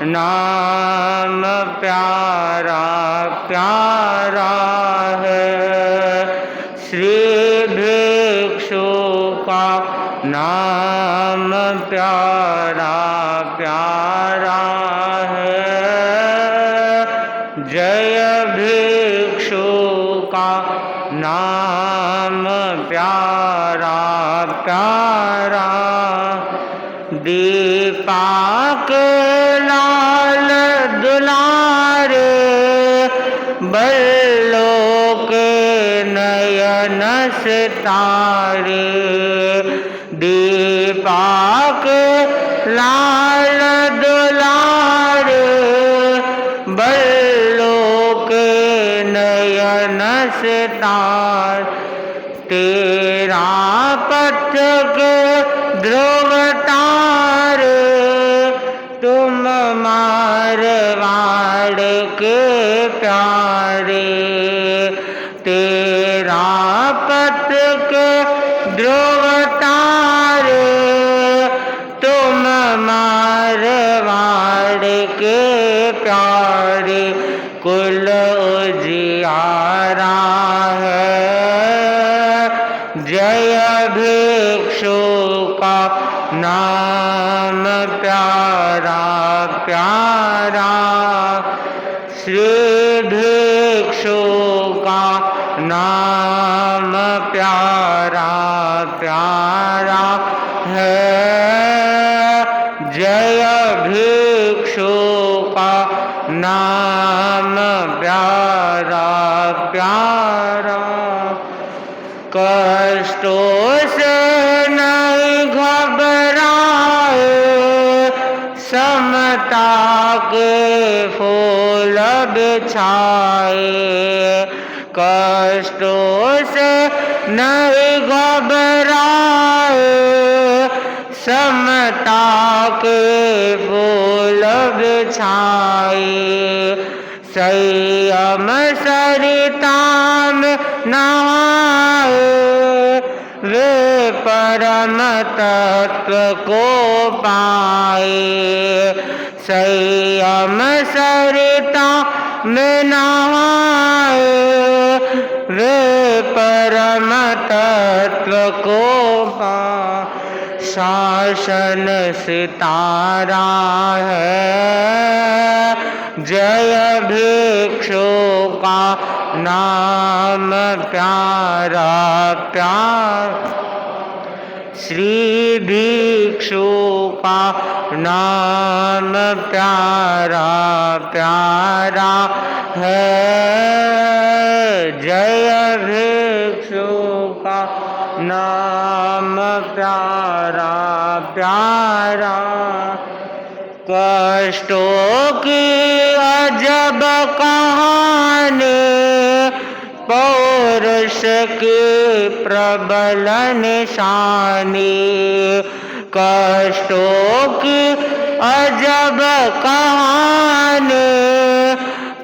नाम प्यारा प्यारा है। श्री भिक्षु का नाम प्यारा प्यारा है। जय भिक्षु का नाम प्यारा प्यारा। दीपक लाल दुलारे बल्लों के नयन सितारे। दीपक लाल दुलारे बल्लों के नयन सितारे। तेरा पथ के ध्रुव तारे तुम मारवाड़ के प्यारे। तेरा पथ के ध्रुव तारे तुम मारवाड़ के प्यारे। कुल उजियारा है। जय भिक्षु का नाम प्यारा प्यारा। श्री भिक्षु का नाम प्यारा प्यारा है। जय भिक्षु का नाम प्यारा प्यारा। कष्टों से नहीं घबराए समता के फूल बिछाए। कष्टों से नहीं घबराए समता के फूल बिछाए। संयम सरिता में नहाए वे परम तत्व को पाए। संयम सरिता में नहाए वे परम तत्व को पाए। शासन सितारा है। जय भिक्षु का नाम प्यारा प्यारा। श्री भिक्षु का नाम प्यारा प्यारा है। जय भिक्षु का नाम प्यारा प्यारा। कष्टों की अजब कहानी पौरुष की प्रबल निशानी। कष्टों की अजब कहानी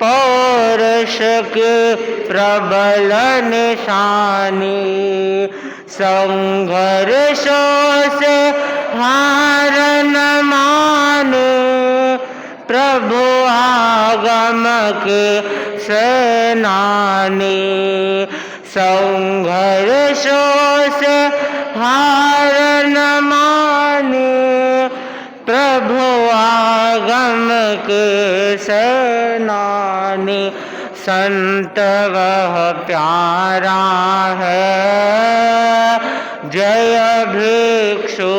पौरुष की प्रबल निशानी। संघर्षों से हार न माने प्रभु आगम के सेनानी। संघर्षों से हार न माने प्रभु आगम के सेनानी। संत वह प्यारा है। जय भिक्षु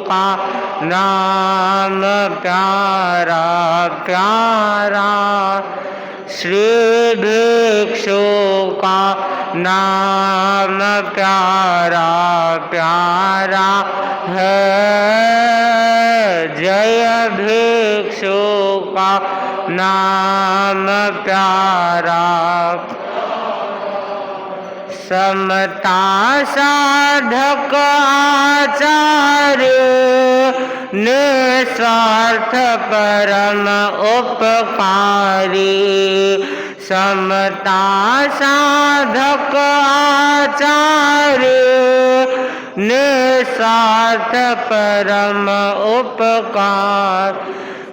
का नाम प्यारा प्यारा। श्री भिक्षु का नाम प्यारा प्यारा है। जय भिक्षु का नाम प्यारा। समता साधक आचार्य निस्वार्थ परम उपकारी। समता साधक आचार्य निस्वार्थ परम उपकार।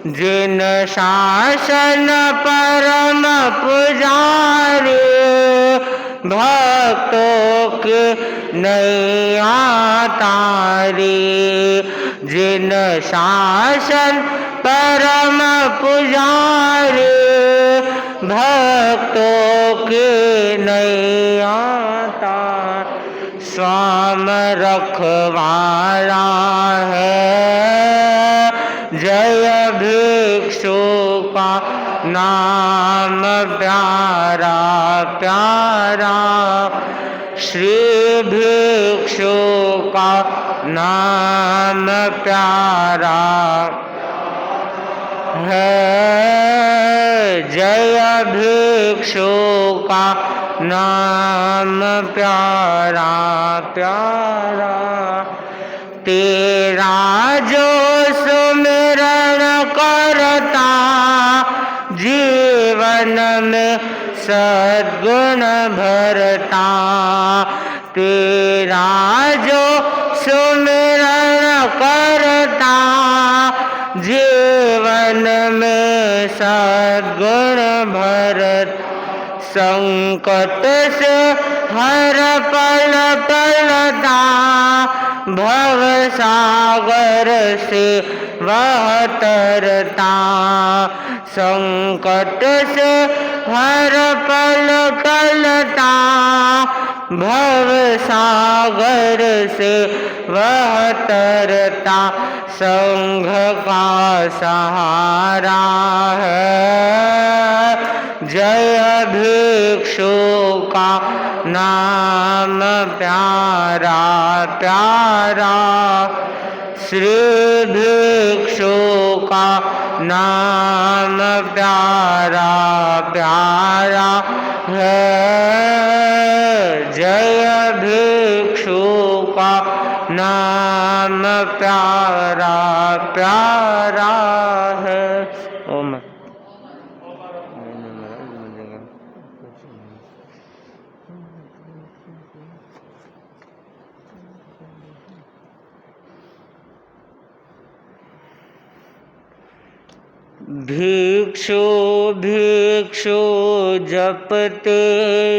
जिन शासन परम पुजारी, भक्तों के नैया तारी। जिन शासन परम पुजारी, भक्तों के नैया तारी। स्वाम रखवाला है, जय भिक्षु का नाम प्यारा प्यारा। श्री भिक्षु का नाम प्यारा है, जय भिक्षु का नाम प्यारा प्यारा। तेरा जो सुमिरन करता, जीवन में सद्गुण भरता। तेरा जो सुमिरन करता, जीवन में सद्गुण भरता। संकट से हर पल टलता, भव सागर से वह तरता। संकट से हर पल टलता, भव सागर से वह तरता। संघ का सहारा है, जय भिक्षु का नाम प्यारा प्यारा। श्री भिक्षु का नाम प्यारा प्यारा है, जय भिक्षु का नाम प्यारा प्यारा है। ओम भिक्षु भिक्षु जपते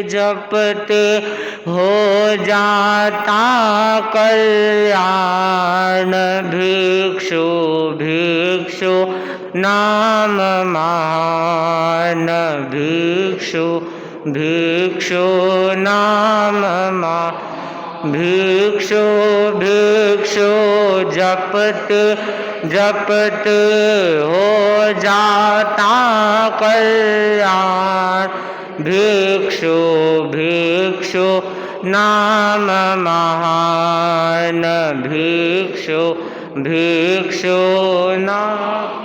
जपते हो जाता कल्याण। भिक्षु भिक्षु नाम महान, भिक्षु भिक्षु नाम महान। भिक्षु भिक्षु जपते जपते हो जाता कल्याण। भिक्षु भिक्षु नाम महान, भिक्षु भिक्षु नाम।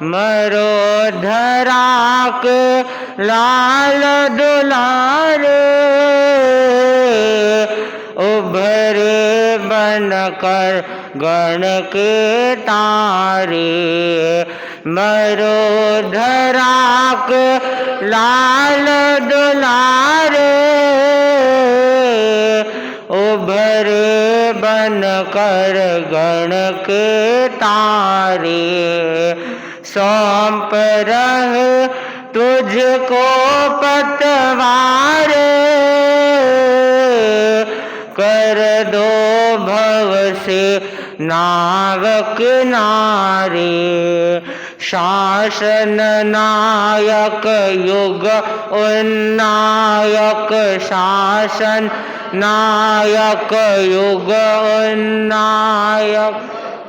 मरो धरा के लाल दुलारे, उभरे बनकर गण के तारे। मरो धरा के लाल दुलारे, उभरे बनकर गण के तारे। सौंप रहे तुझको पतवारे, कर दो भव से नाव किनारे। शासन नायक युग उन्नायक, शासन नायक युग उन्नायक।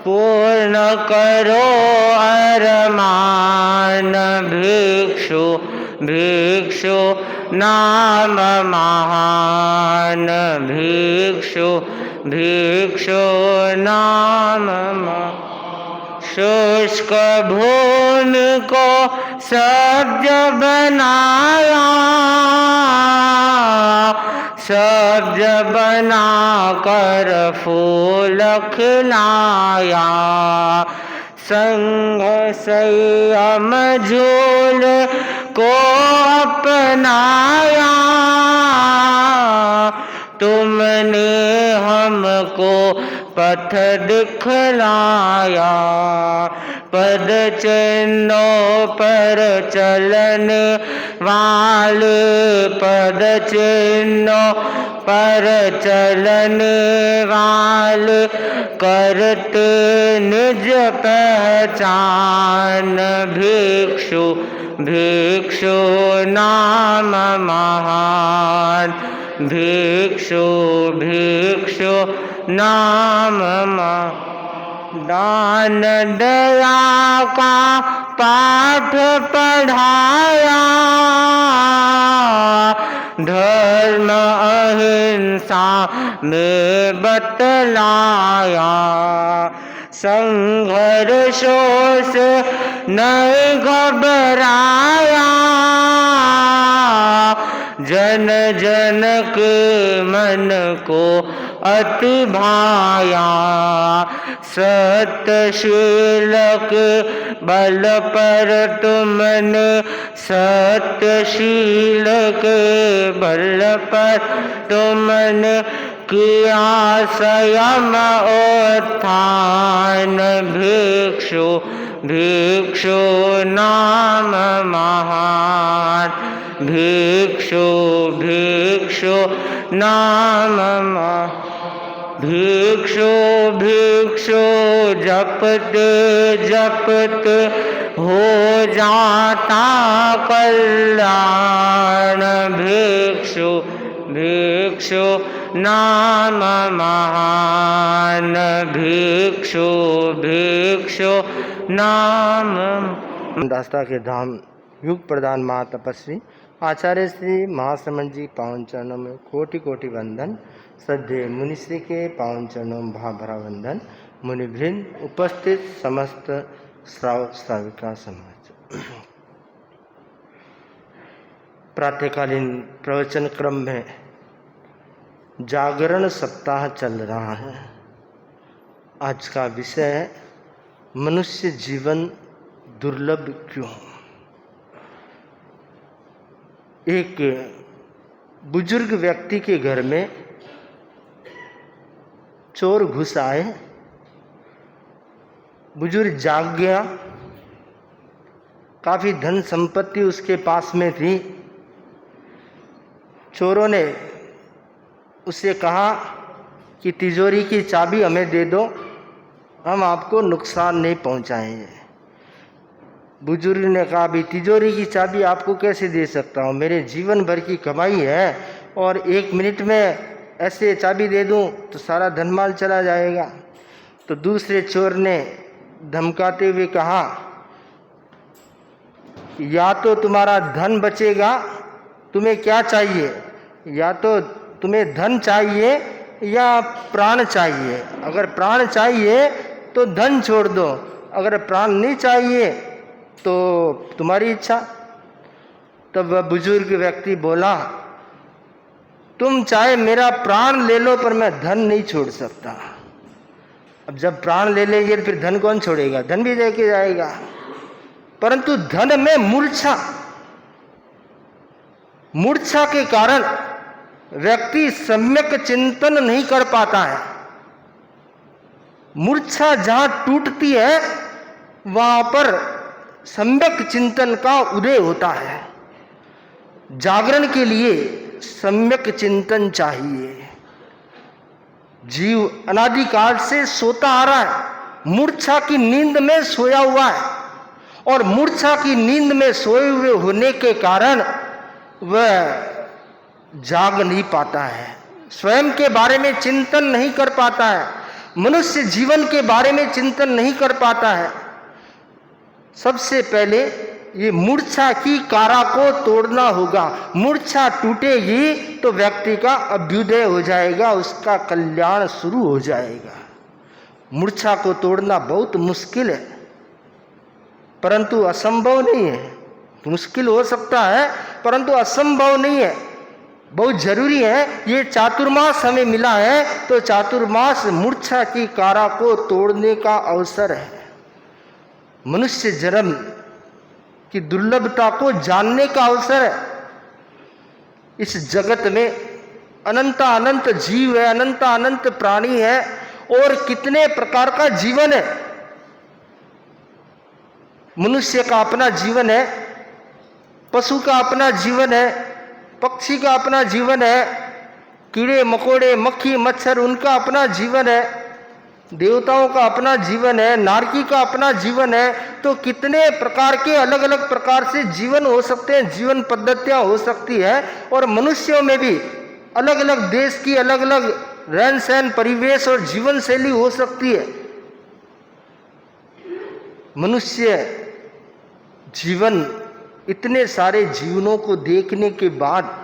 पूर्ण करो अरमान, भिक्षु भिक्षु नाम महान, भिक्षु भिक्षु नाम महान। शुष्क भूमि को सब्ज बनाया, सब्ज बना कर फूल खिलाया। संग संयम झूल को अपनाया, तुमने हमको पथ दिखलाया। पद चिन्हों पर चलन वाल, पद चिन्हों पर चलन वाल, करत निज पहचान। भिक्षु भिक्षु नाम महान, भिक्षु भिक्षु नाम महान। दान दया का पाठ पढ़ाया, धर्म अहिंसा में बतलाया। संघर्षों से नहीं घबराया, जन जन के मन को अति भाया। सत्यशीलक बल पर तुमने, सत्यशीलक बल पर तुमने किया संयम उत्थान। भिक्षु भिक्षु नाम महान, भिक्षु भिक्षु नाम महान। भिक्षु भिक्षु जपते जपते हो जाता कल्याण। भिक्षु भिक्षु नाम महान, भिक्षु भिक्षु नाम। दास्ता के धाम युग प्रधान महातपस्वी आचार्य श्री महाश्रमण जी पावन चरणों में कोटि कोटि वंदन। श्रद्धेय मुनिश्री के पावन चरणों में भावभरा वंदन। मुनिवृंद, उपस्थित समस्त श्रावक श्राविका समाज, प्रातःकालीन प्रवचन क्रम में जागरण सप्ताह चल रहा है। आज का विषय है मनुष्य जीवन दुर्लभ क्यों। एक बुजुर्ग व्यक्ति के घर में चोर घुस आए। बुजुर्ग जाग गया, काफी धन संपत्ति उसके पास में थी। चोरों ने उससे कहा कि तिजोरी की चाबी हमें दे दो, हम आपको नुकसान नहीं पहुंचाएंगे। बुजुर्ग ने कहा, अभी तिजोरी की चाबी आपको कैसे दे सकता हूँ, मेरे जीवन भर की कमाई है और 1 मिनट में ऐसे चाबी दे दूँ तो सारा धनमाल चला जाएगा। तो दूसरे चोर ने धमकाते हुए कहा, या तो तुम्हारा धन बचेगा, तुम्हें क्या चाहिए, या तो तुम्हें धन चाहिए या प्राण चाहिए। अगर प्राण चाहिए तो धन छोड़ दो, अगर प्राण नहीं चाहिए तो तुम्हारी इच्छा। तब वह बुजुर्ग व्यक्ति बोला, तुम चाहे मेरा प्राण ले लो पर मैं धन नहीं छोड़ सकता। अब जब प्राण ले लेंगे तो फिर धन कौन छोड़ेगा, धन भी लेके जाएगा। परंतु धन में मूर्छा के कारण व्यक्ति सम्यक चिंतन नहीं कर पाता है। मूर्छा जहां टूटती है वहां पर सम्यक चिंतन का उदय होता है। जागरण के लिए सम्यक चिंतन चाहिए। जीव अनादिकाल से सोता आ रहा है, मूर्छा की नींद में सोया हुआ है, और मूर्छा की नींद में सोए हुए होने के कारण वह जाग नहीं पाता है, स्वयं के बारे में चिंतन नहीं कर पाता है, मनुष्य जीवन के बारे में चिंतन नहीं कर पाता है। सबसे पहले ये मूर्छा की कारा को तोड़ना होगा। मूर्छा टूटेगी तो व्यक्ति का अभ्युदय हो जाएगा, उसका कल्याण शुरू हो जाएगा। मूर्छा को तोड़ना बहुत मुश्किल है, परंतु असंभव नहीं है। मुश्किल हो सकता है परंतु असंभव नहीं है, बहुत जरूरी है। ये चातुर्मास हमें मिला है तो चातुर्मास मूर्छा की कारा को तोड़ने का अवसर है। मनुष्य जन्म की दुर्लभता को जानने का अवसर है। इस जगत में अनंत अनंत जीव है, अनंत अनंत प्राणी है, और कितने प्रकार का जीवन है। मनुष्य का अपना जीवन है, पशु का अपना जीवन है, पक्षी का अपना जीवन है, कीड़े मकोड़े मक्खी मच्छर उनका अपना जीवन है, देवताओं का अपना जीवन है, नारकी का अपना जीवन है। तो कितने प्रकार के अलग अलग प्रकार से जीवन हो सकते हैं, जीवन पद्धतियां हो सकती है। और मनुष्यों में भी अलग अलग देश की अलग अलग रहन सहन परिवेश और जीवन शैली हो सकती है। मनुष्य जीवन इतने सारे जीवनों को देखने के बाद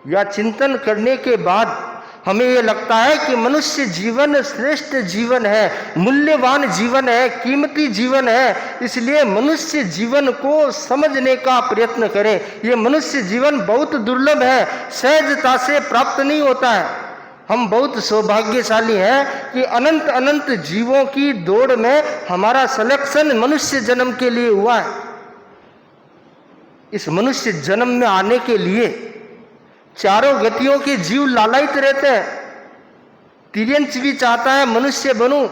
या चिंतन करने के बाद हमें यह लगता है कि मनुष्य जीवन श्रेष्ठ जीवन है, मूल्यवान जीवन है, कीमती जीवन है। इसलिए मनुष्य जीवन को समझने का प्रयत्न करें। यह मनुष्य जीवन बहुत दुर्लभ है, सहजता से प्राप्त नहीं होता है। हम बहुत सौभाग्यशाली हैं कि अनंत अनंत जीवों की दौड़ में हमारा सिलेक्शन मनुष्य जन्म के लिए हुआ है। इस मनुष्य जन्म में आने के लिए चारों गतियों के जीव लालायित रहते हैं। तिर्यंच भी चाहता है मनुष्य बनूं,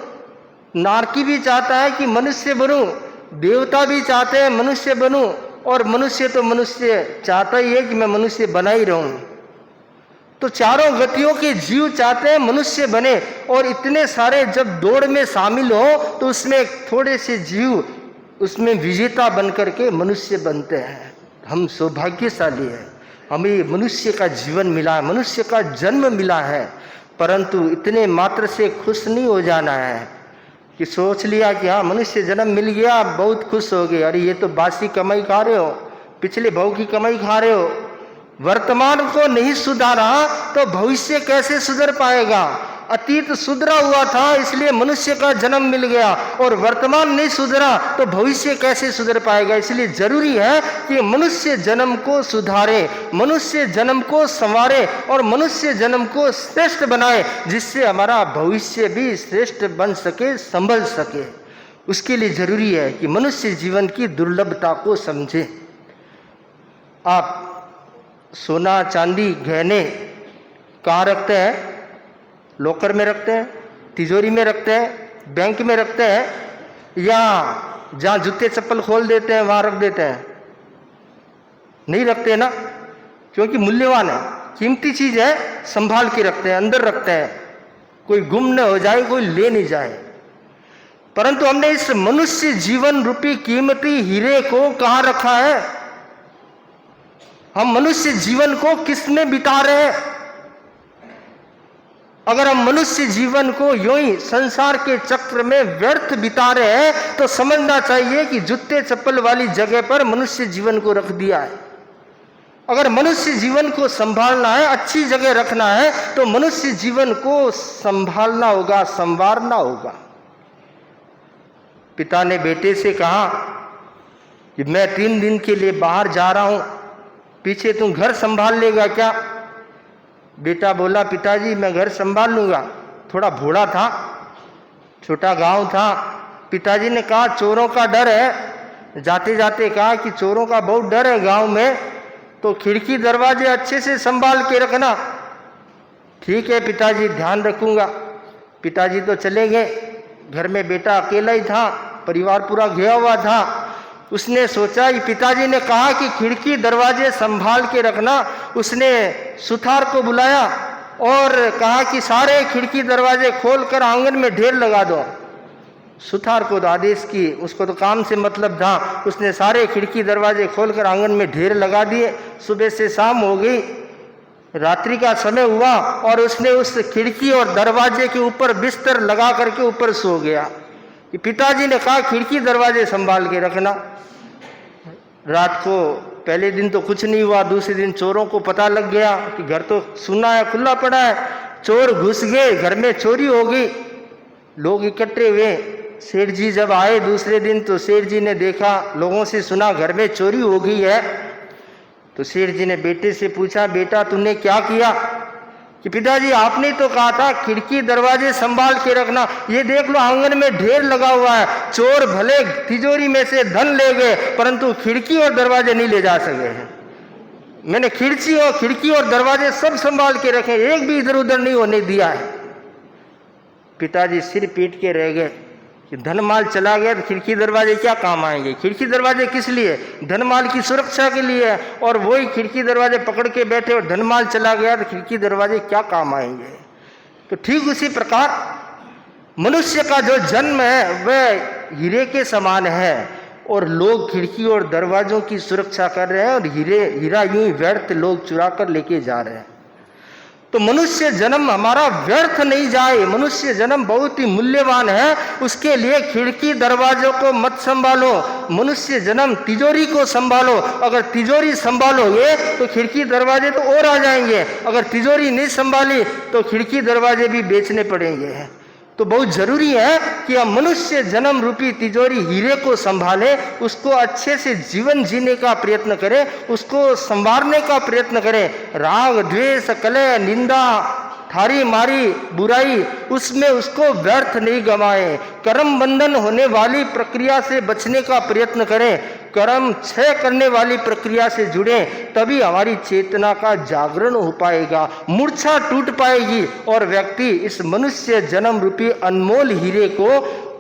नारकी भी चाहता है कि मनुष्य बनूं, देवता भी चाहते हैं मनुष्य बनूं, और मनुष्य तो मनुष्य चाहता ही है कि मैं मनुष्य बना ही रहूं। तो चारों गतियों के जीव चाहते हैं मनुष्य बने, और इतने सारे जब दौड़ में शामिल हो तो उसमें थोड़े से जीव उसमें विजेता बन करके मनुष्य बनते हैं। हम सौभाग्यशाली हैं, हमें मनुष्य का जीवन मिला है, मनुष्य का जन्म मिला है। परंतु इतने मात्र से खुश नहीं हो जाना है कि सोच लिया कि हाँ मनुष्य जन्म मिल गया, बहुत खुश हो गए। अरे ये तो बासी कमाई खा रहे हो, पिछले भाव की कमाई खा रहे हो। वर्तमान को नहीं सुधारा तो भविष्य कैसे सुधर पाएगा। अतीत सुधरा हुआ था इसलिए मनुष्य का जन्म मिल गया, और वर्तमान नहीं सुधरा तो भविष्य कैसे सुधर पाएगा। इसलिए जरूरी है कि मनुष्य जन्म को सुधारे, मनुष्य जन्म को संवारे और मनुष्य जन्म को श्रेष्ठ बनाए, जिससे हमारा भविष्य भी श्रेष्ठ बन सके, संभल सके। उसके लिए जरूरी है कि मनुष्य जीवन की दुर्लभता को समझे। आप सोना चांदी गहने कहाँ रखते हैं? लॉकर में रखते हैं, तिजोरी में रखते हैं, बैंक में रखते हैं, या जहाँ जूते चप्पल खोल देते हैं वहाँ रख देते हैं? नहीं रखते ना, क्योंकि मूल्यवान है, कीमती चीज है, संभाल के रखते हैं, अंदर रखते हैं, कोई गुम न हो जाए, कोई ले नहीं जाए। परंतु हमने इस मनुष्य जीवन रूपी कीमती हीरे को कहाँ रखा है? हम मनुष्य जीवन को किस में बिता रहे हैं? अगर हम मनुष्य जीवन को यूं ही संसार के चक्र में व्यर्थ बिता रहे हैं तो समझना चाहिए कि जूते चप्पल वाली जगह पर मनुष्य जीवन को रख दिया है। अगर मनुष्य जीवन को संभालना है, अच्छी जगह रखना है, तो मनुष्य जीवन को संभालना होगा, संवारना होगा। पिता ने बेटे से कहा कि मैं 3 दिन के लिए बाहर जा रहा हूं, पीछे तुम घर संभाल लेगा क्या? बेटा बोला, पिताजी मैं घर संभाल लूंगा। थोड़ा भोला था, छोटा गांव था। पिताजी ने कहा चोरों का डर है। जाते जाते कहा कि चोरों का बहुत डर है गांव में, तो खिड़की दरवाजे अच्छे से संभाल के रखना। ठीक है पिताजी, ध्यान रखूंगा। पिताजी तो चले गए। घर में बेटा अकेला ही था, परिवार पूरा घिरा हुआ था। उसने सोचा, कि पिताजी ने कहा कि खिड़की दरवाजे संभाल के रखना। उसने सुथार को बुलाया और कहा कि सारे खिड़की दरवाजे खोलकर आंगन में ढेर लगा दो। सुथार को तो आदेश की, उसको तो काम से मतलब था। उसने सारे खिड़की दरवाजे खोलकर आंगन में ढेर लगा दिए। सुबह से शाम हो गई, रात्रि का समय हुआ और उसने उस खिड़की और दरवाजे के ऊपर बिस्तर लगा करके ऊपर सो गया। कि पिताजी ने कहा खिड़की दरवाजे संभाल के रखना। रात को पहले दिन तो कुछ नहीं हुआ, दूसरे दिन चोरों को पता लग गया कि घर तो सुना है, खुला पड़ा है। चोर घुस गए, घर में चोरी हो गई। लोग इकट्ठे हुए। सेठ जी जब आए दूसरे दिन तो सेठ जी ने देखा, लोगों से सुना घर में चोरी हो गई है। तो सेठ जी ने बेटे से पूछा, बेटा तूने क्या किया? कि पिताजी आपने तो कहा था खिड़की दरवाजे संभाल के रखना, ये देख लो आंगन में ढेर लगा हुआ है। चोर भले तिजोरी में से धन ले गए परंतु खिड़की और दरवाजे नहीं ले जा सके हैं। मैंने खिड़की और दरवाजे सब संभाल के रखे, एक भी इधर उधर नहीं होने दिया है। पिताजी सिर पीट के रह गए कि धन माल चला गया तो खिड़की दरवाजे क्या काम आएंगे। खिड़की दरवाजे किस लिए? धन माल की सुरक्षा के लिए है। और वही खिड़की दरवाजे पकड़ के बैठे और धन माल चला गया तो खिड़की दरवाजे क्या काम आएंगे। तो ठीक उसी प्रकार मनुष्य का जो जन्म है वह हीरे के समान है और लोग खिड़की और दरवाजों की सुरक्षा कर रहे हैं और हीरा यूं ही व्यर्थ लोग चुरा कर लेके जा रहे हैं। तो मनुष्य जन्म हमारा व्यर्थ नहीं जाए, मनुष्य जन्म बहुत ही मूल्यवान है। उसके लिए खिड़की दरवाजों को मत संभालो, मनुष्य जन्म तिजोरी को संभालो। अगर तिजोरी संभालोगे तो खिड़की दरवाजे तो और आ जाएंगे, अगर तिजोरी नहीं संभाली तो खिड़की दरवाजे भी बेचने पड़ेंगे। तो बहुत जरूरी है कि हम मनुष्य जन्म रूपी तिजोरी हीरे को संभालें, उसको अच्छे से जीवन जीने का प्रयत्न करें, उसको संवारने का प्रयत्न करें। राग द्वेष कलह निंदा ठारी मारी बुराई उसमें उसको व्यर्थ नहीं गंवाएं। कर्म बंधन होने वाली प्रक्रिया से बचने का प्रयत्न करें, कर्म क्षय करने वाली प्रक्रिया से जुड़े, तभी हमारी चेतना का जागरण हो पाएगा, मूर्छा टूट पाएगी और व्यक्ति इस मनुष्य जन्म रूपी अनमोल हीरे को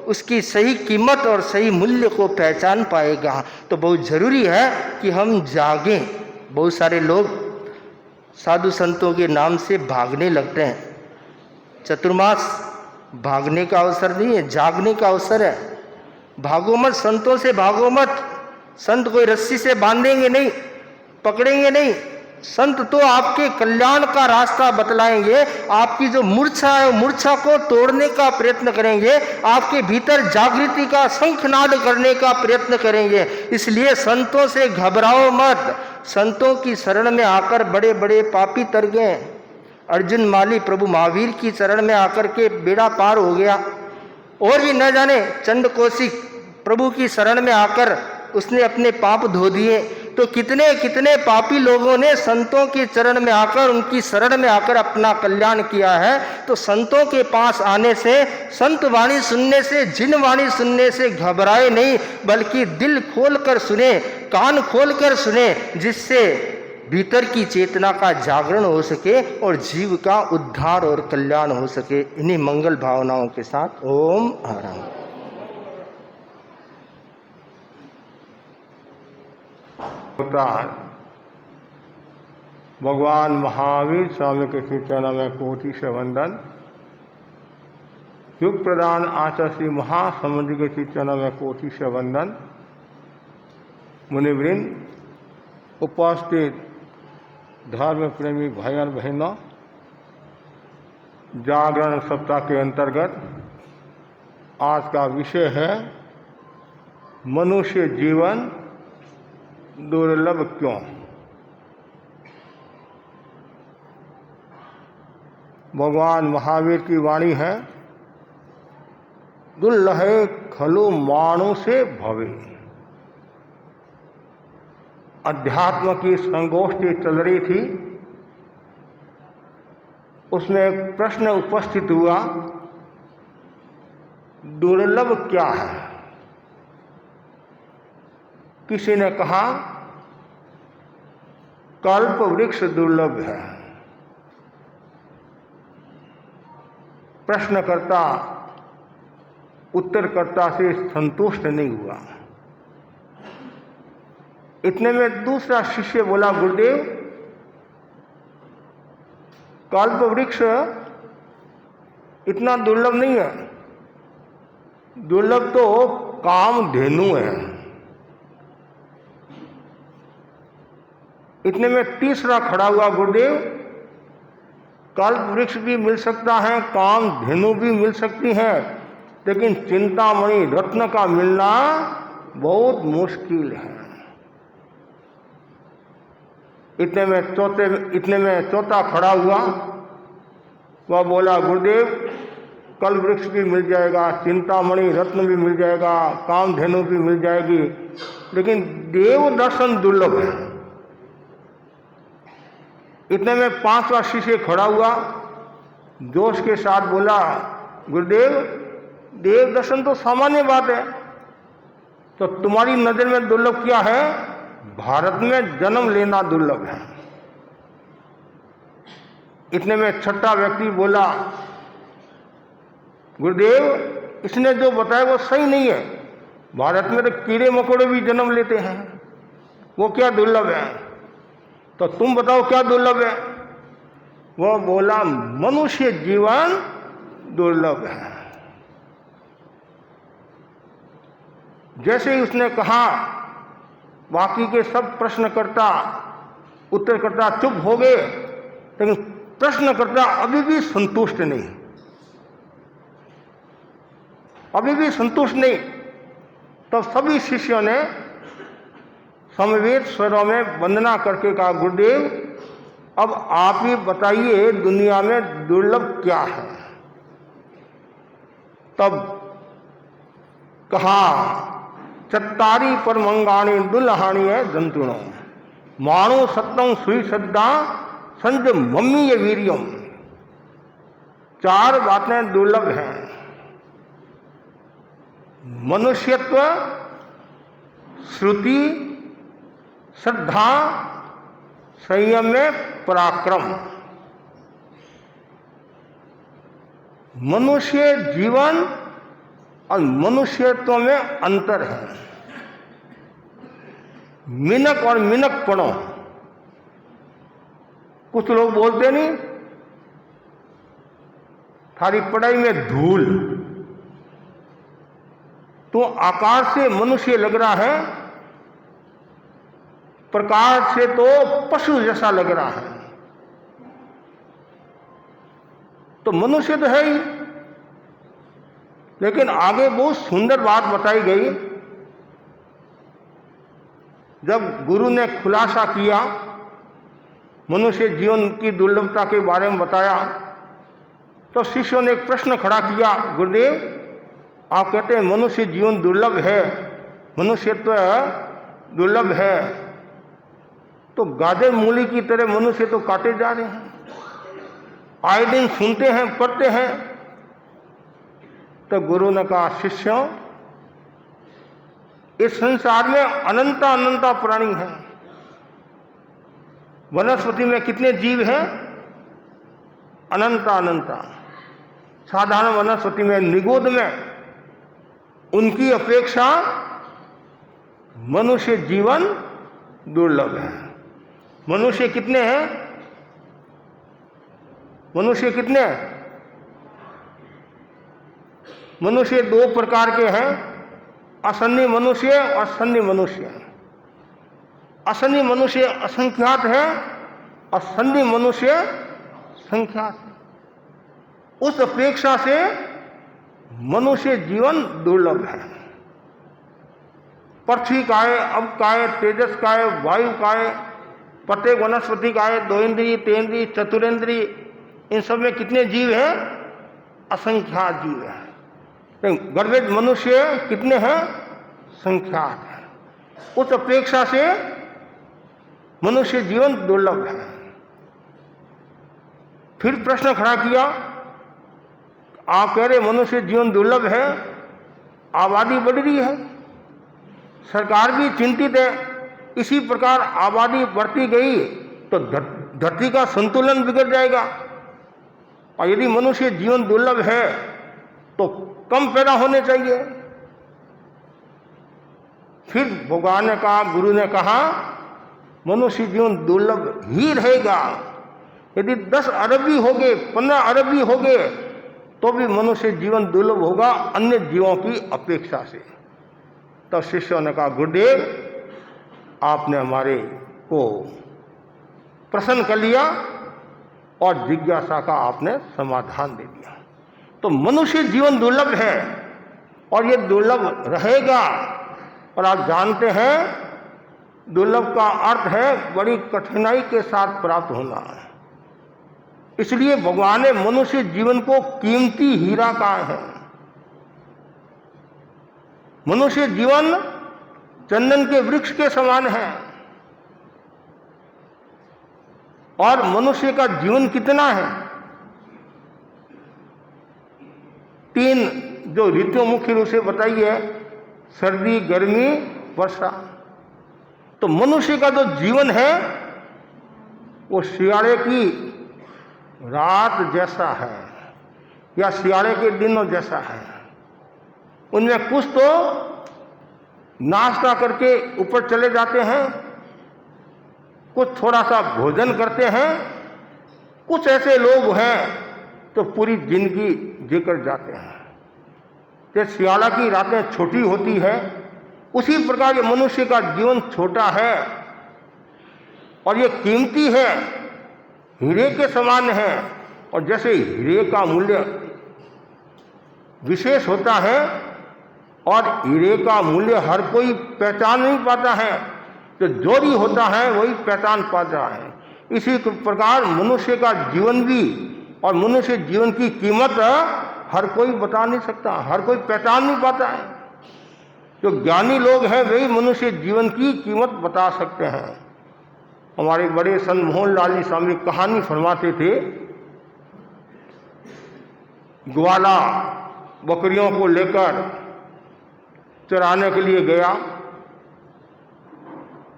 उसकी सही कीमत और सही मूल्य को पहचान पाएगा। तो बहुत जरूरी है कि हम जागें। बहुत सारे लोग साधु संतों के नाम से भागने लगते हैं। चतुर्मास भागने का अवसर नहीं है, जागने का अवसर है। भागो मत, संतों से भागो मत। संत कोई रस्सी से बांधेंगे नहीं, पकड़ेंगे नहीं। संत तो आपके कल्याण का रास्ता बतलाएंगे, आपकी जो मूर्छा है मूर्छा को तोड़ने का प्रयत्न करेंगे, आपके भीतर जागृति का शंखनाद करने का प्रयत्न करेंगे। इसलिए संतों से घबराओ मत। संतों की शरण में आकर बड़े बड़े पापी तर गए। अर्जुन माली प्रभु महावीर की शरण में आकर के बेड़ा पार हो गया। और भी न जाने चंड कौशिक प्रभु की शरण में आकर उसने अपने पाप धो दिए। तो कितने कितने पापी लोगों ने संतों के चरण में आकर, उनकी शरण में आकर अपना कल्याण किया है। तो संतों के पास आने से, संत वाणी सुनने से, जिन वाणी सुनने से घबराए नहीं, बल्कि दिल खोल कर सुने, कान खोल कर सुने, जिससे भीतर की चेतना का जागरण हो सके और जीव का उद्धार और कल्याण हो सके। इन्हीं मंगल भावनाओं के साथ ओम हर होता है। भगवान महावीर स्वामी के श्री चरणों में कोटि से वंदन। युग प्रदान आचार्य श्री महासमुद्र के श्री चरणों में कोटि से वंदन। मुनिवृंद, उपस्थित धर्म प्रेमी भाई और बहनों, जागरण सप्ताह के अंतर्गत आज का विषय है मनुष्य जीवन दुर्लभ क्यों। भगवान महावीर की वाणी है, दुर्लहे खलु माणु से भवे। अध्यात्म की संगोष्ठी चल रही थी, उसमें एक प्रश्न उपस्थित हुआ, दुर्लभ क्या है। किसी ने कहा कल्प वृक्ष दुर्लभ है। प्रश्नकर्ता उत्तरकर्ता से संतुष्ट नहीं हुआ। इतने में दूसरा शिष्य बोला, गुरुदेव कल्प वृक्ष इतना दुर्लभ नहीं है, दुर्लभ तो कामधेनु है। इतने में तीसरा खड़ा हुआ, गुरुदेव कल्प वृक्ष भी मिल सकता है, कामधेनु भी मिल सकती है, लेकिन चिंतामणि रत्न का मिलना बहुत मुश्किल है। इतने में चौथा खड़ा हुआ, वह बोला, गुरुदेव कल्प वृक्ष भी मिल जाएगा, चिंतामणि रत्न भी मिल जाएगा, कामधेनु भी मिल जाएगी, लेकिन देव दर्शन दुर्लभ है। इतने में पांचवा शिष्य खड़ा हुआ, जोश के साथ बोला, गुरुदेव देव दर्शन तो सामान्य बात है, तो तुम्हारी नजर में दुर्लभ क्या है। भारत में जन्म लेना दुर्लभ है। इतने में छठा व्यक्ति बोला, गुरुदेव इसने जो बताया वो सही नहीं है, भारत में तो कीड़े मकोड़े भी जन्म लेते हैं, वो क्या दुर्लभ है? तो तुम बताओ क्या दुर्लभ है? वो बोला मनुष्य जीवन दुर्लभ है। जैसे ही उसने कहा, बाकी के सब प्रश्नकर्ता उत्तरकर्ता चुप हो गए, लेकिन प्रश्नकर्ता अभी भी संतुष्ट नहीं, अभी भी संतुष्ट नहीं। तो सभी शिष्यों ने समवेत स्वरों में वंदना करके कहा, गुरुदेव अब आप ही बताइए दुनिया में दुर्लभ क्या है? तब कहा, चत्तारी पर मंगाणी दुल्हाणी है जंतुणो, मानो सत्तम सुई श्रद्धा संज मम्मी ये वीरियम। चार बातें दुर्लभ हैं, मनुष्यत्व, श्रुति, श्रद्धा, संयम में पराक्रम। मनुष्य जीवन और मनुष्यत्व में अंतर है। मिनक और मिनकपणों, कुछ लोग बोलते नहीं, थारी पढ़ाई में धूल, तो आकार से मनुष्य लग रहा है, प्रकार से तो पशु जैसा लग रहा है। तो मनुष्य तो है ही, लेकिन आगे बहुत सुंदर बात बताई गई। जब गुरु ने खुलासा किया, मनुष्य जीवन की दुर्लभता के बारे में बताया, तो शिष्यों ने एक प्रश्न खड़ा किया, गुरुदेव आप कहते हैं मनुष्य जीवन दुर्लभ है, मनुष्यत्व दुर्लभ है, तो गाजर मूली की तरह मनुष्य तो काटे जा रहे हैं, आए दिन सुनते हैं पढ़ते हैं। तो गुरु ने कहा, शिष्यों इस संसार में अनंता अनंता प्राणी हैं। वनस्पति में कितने जीव हैं? अनंता अनंता। साधारण वनस्पति में, निगोद में, उनकी अपेक्षा मनुष्य जीवन दुर्लभ है। मनुष्य कितने हैं? मनुष्य कितने हैं? मनुष्य दो प्रकार के हैं, असन्नी मनुष्य और सन्नी मनुष्य। असन्नी मनुष्य असंख्यात है और सन्नी मनुष्य संख्यात है। उस अपेक्षा से मनुष्य जीवन दुर्लभ है। पृथ्वी का है, अब का है, तेजस का है, वायु का है, प्रत्येक वनस्पति का है, 2 इंद्रिय, 3 इंद्रिय, चतुरेंद्रिय, इन सब में कितने जीव हैं? असंख्यात जीव हैं। गर्भित मनुष्य कितने हैं? संख्यात है। उस अपेक्षा से मनुष्य जीवन दुर्लभ है। फिर प्रश्न खड़ा किया, आप कह रहे मनुष्य जीवन दुर्लभ है, आबादी बढ़ रही है, सरकार भी चिंतित है, इसी प्रकार आबादी बढ़ती गई तो धरती का संतुलन बिगड़ जाएगा, और यदि मनुष्य जीवन दुर्लभ है तो कम पैदा होने चाहिए। फिर भगवान ने कहा, गुरु ने कहा, मनुष्य जीवन दुर्लभ ही रहेगा। यदि 10 अरब भी हो गए, 15 अरब भी हो गए, तो भी मनुष्य जीवन दुर्लभ होगा अन्य जीवों की अपेक्षा से। तब शिष्यों ने कहा, गुरुदेव आपने हमारे को प्रसन्न कर लिया और जिज्ञासा का आपने समाधान दे दिया। तो मनुष्य जीवन दुर्लभ है और ये दुर्लभ रहेगा। और आप जानते हैं दुर्लभ का अर्थ है बड़ी कठिनाई के साथ प्राप्त होना। इसलिए भगवान ने मनुष्य जीवन को कीमती हीरा कहा है। मनुष्य जीवन चंदन के वृक्ष के समान है। और मनुष्य का जीवन कितना है? 3 जो ऋतु मुख्य रूप से बताई है, सर्दी, गर्मी, वर्षा। तो मनुष्य का जो जीवन है वो शियाड़े की रात जैसा है। या सियारे के दिनों जैसा है। उनमें कुछ तो नाश्ता करके ऊपर चले जाते हैं, कुछ थोड़ा सा भोजन करते हैं, कुछ ऐसे लोग हैं तो पूरी जिंदगी जीकर जाते हैं। जैसे सियाला की रातें छोटी होती है, उसी प्रकार ये मनुष्य का जीवन छोटा है और ये कीमती है, हीरे के समान है। और जैसे हीरे का मूल्य विशेष होता है और हीरे का मूल्य हर कोई पहचान नहीं पाता है, तो जोरी होता है वही पहचान पाता है। इसी प्रकार मनुष्य का जीवन भी और मनुष्य जीवन की कीमत हर कोई बता नहीं सकता, हर कोई पहचान नहीं पाता है। जो ज्ञानी लोग हैं वही मनुष्य जीवन की कीमत बता सकते हैं। हमारे बड़े संत मोहनलाल जी स्वामी कहानी फरमाते थे, ग्वाला बकरियों को लेकर चराने के लिए गया,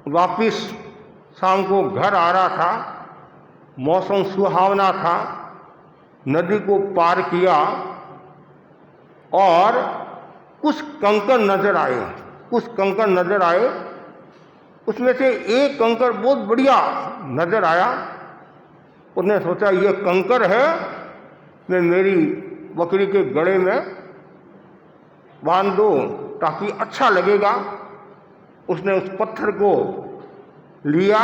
वापिस शाम को घर आ रहा था, मौसम सुहावना था, नदी को पार किया और कुछ कंकर नजर आए, उसमें से एक कंकर बहुत बढ़िया नजर आया। उसने सोचा ये कंकर है, मैं मेरी बकरी के गले में बांध दो ताकि अच्छा लगेगा। उसने उस पत्थर को लिया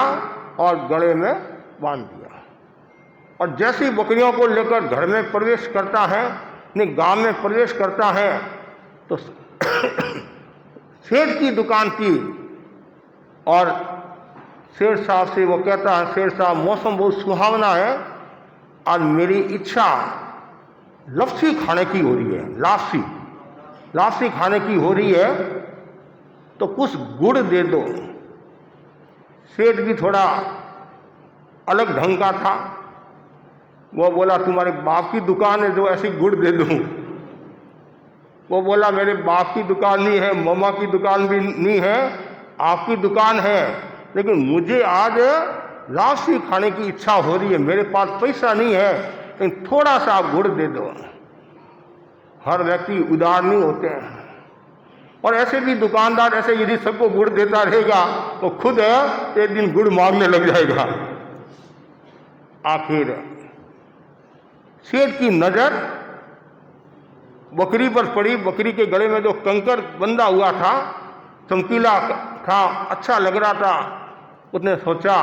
और गले में बांध दिया और जैसे ही बकरियों को लेकर घर में प्रवेश करता है, अपने गांव में प्रवेश करता है, तो सेठ की दुकान थी और सेठ साहब से वो कहता है, सेठ साहब मौसम बहुत सुहावना है, आज मेरी इच्छा लपसी खाने की हो रही है, लापसी खाने की हो रही है, तो कुछ गुड़ दे दो। सेठ भी थोड़ा अलग ढंग का था, वो बोला तुम्हारे बाप की दुकान है जो ऐसी गुड़ दे दूं? वो बोला मेरे बाप की दुकान नहीं है, मम्मा की दुकान भी नहीं है, आपकी दुकान है, लेकिन मुझे आज लापसी खाने की इच्छा हो रही है, मेरे पास पैसा नहीं है, लेकिन थोड़ा सा गुड़ दे दो। हर व्यक्ति उदार नहीं होते हैं और ऐसे भी दुकानदार ऐसे यदि सबको गुड़ देता रहेगा तो खुद एक दिन गुड़ मांगने लग जाएगा। आखिर सेठ की नजर बकरी पर पड़ी। बकरी के गले में जो कंकर बंधा हुआ था, चमकीला था, अच्छा लग रहा था। उसने सोचा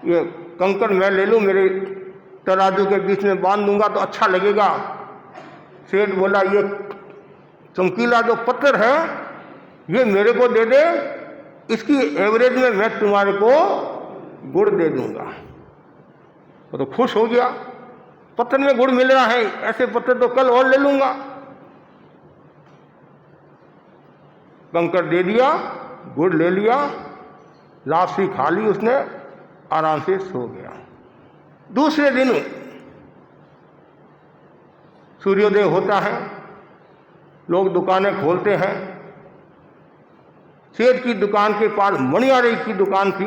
ये कंकर मैं ले लूं, मेरे तराजू के बीच में बांध दूंगा तो अच्छा लगेगा। सेठ बोला ये चमकीला जो पत्थर है ये मेरे को दे दे, इसकी एवरेज में मैं तुम्हारे को गुड़ दे दूंगा। वो तो खुश हो गया, पत्थर में गुड़ मिल रहा है, ऐसे पत्थर तो कल और ले लूंगा। कंकर दे दिया, गुड़ ले लिया, लापसी खा ली उसने, आराम से सो गया। दूसरे दिन सूर्योदय होता है, लोग दुकानें खोलते हैं। सेठ की दुकान के पास मणियारी की दुकान थी,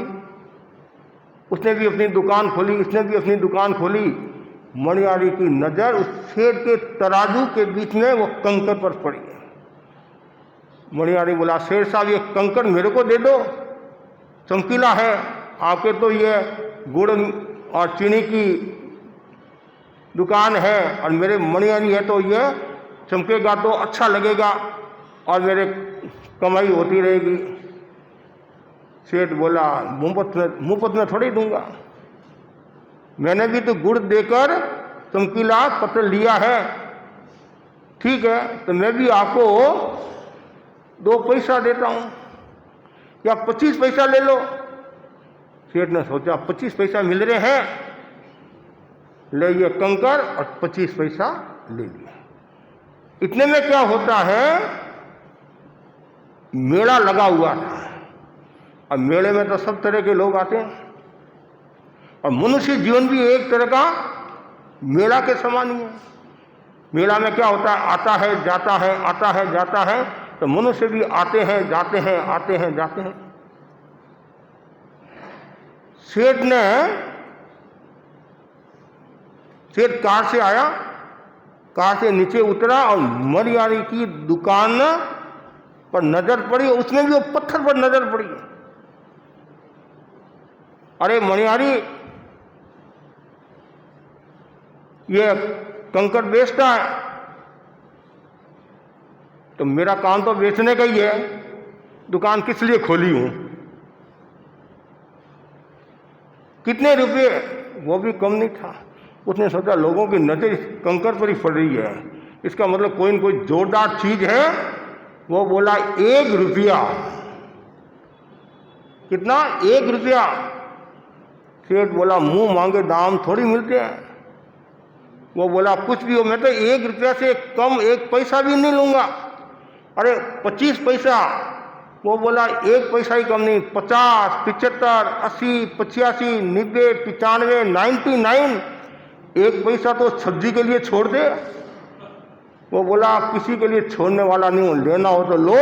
उसने भी अपनी दुकान खोली, इसने भी अपनी दुकान खोली। मणियारी की नजर उस सेठ के तराजू के बीच में वो कंकर पर पड़ी। मणियारी बोला सेठ साहब ये कंकर मेरे को दे दो, चमकीला है, आपके तो ये गुड़ और चीनी की दुकान है और मेरे मणियारी है तो ये चमकेगा तो अच्छा लगेगा और मेरे कमाई होती रहेगी। सेठ बोला मुफ्त में थोड़ी दूंगा, मैंने भी तो गुड़ देकर चमकीला पत्र लिया है, ठीक है तो मैं भी आपको 2 पैसा देता हूं या 25 पैसा ले लो। सेठ ने सोचा 25 पैसा मिल रहे हैं, ले ये कंकर और 25 पैसा ले लिया। इतने में क्या होता है, मेला लगा हुआ था और मेले में तो सब तरह के लोग आते हैं और मनुष्य जीवन भी एक तरह का मेला के समान ही है। मेला में क्या होता है, आता है जाता है, आता है जाता है, तो मनुष्य भी आते हैं जाते हैं, आते हैं जाते हैं। सेठ कार से आया, कार से नीचे उतरा और मणियारी की दुकान पर नजर पड़ी, उसमें भी वो पत्थर पर नजर पड़ी। अरे मणियारी, ये कंकड़ बेचता है, तो मेरा काम तो बेचने का ही है, दुकान किस लिए खोली हूं? कितने रुपए? वो भी कम नहीं था। उसने सोचा लोगों की नजर इस कंकड़ पर ही पड़ रही है, इसका मतलब कोई न कोई जोरदार चीज है। वो बोला 1 रुपया। कितना? 1 रुपया। सेठ बोला मुंह मांगे दाम थोड़ी मिलते हैं। वो बोला कुछ भी हो, मैं तो 1 रुपया से कम 1 पैसा भी नहीं लूंगा। अरे 25 पैसा। वो बोला 1 पैसा ही कम नहीं, 50, 75, 80, 85, 90, 95, 99, 1 पैसा तो सब्जी के लिए छोड़ दे। वो बोला किसी के लिए छोड़ने वाला नहीं हूं, लेना हो तो लो,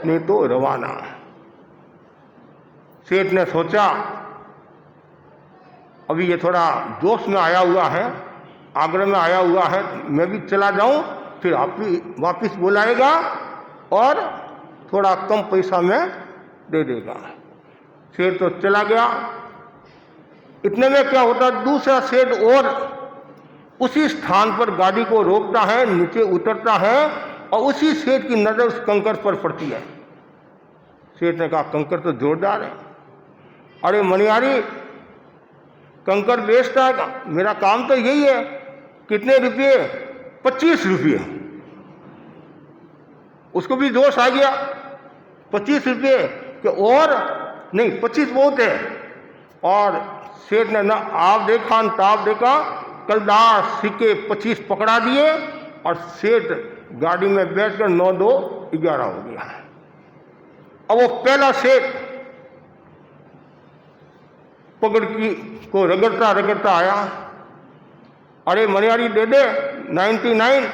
नहीं तो रवाना। सेठ ने सोचा अभी ये थोड़ा जोश में आया हुआ है, आग्रह में आया हुआ है, मैं भी चला जाऊं, फिर आप भी वापिस बुलाएगा और थोड़ा कम पैसा में दे देगा। सेठ तो चला गया। इतने में क्या होता, दूसरा सेठ और उसी स्थान पर गाड़ी को रोकता है, नीचे उतरता है और उसी सेठ की नजर उस कंकड़ पर पड़ती है। सेठ ने कहा कंकड़ तो जोरदार है। अरे मणियारी, कंकड़ बेचता है, मेरा काम तो यही है। कितने रुपये? 25 रुपये। उसको भी जोश आ गया, 25 रुपये के और नहीं, 25 बहुत है। और सेठ ने ना आप देखा न ताप देखा, कलदार सिक्के 25 पकड़ा दिए और सेठ गाड़ी में बैठकर 9 2 11 हो गया। अब वो पहला सेठ पकड़ की को रगड़ता रगड़ता आया। अरे मणियारी दे दे 99,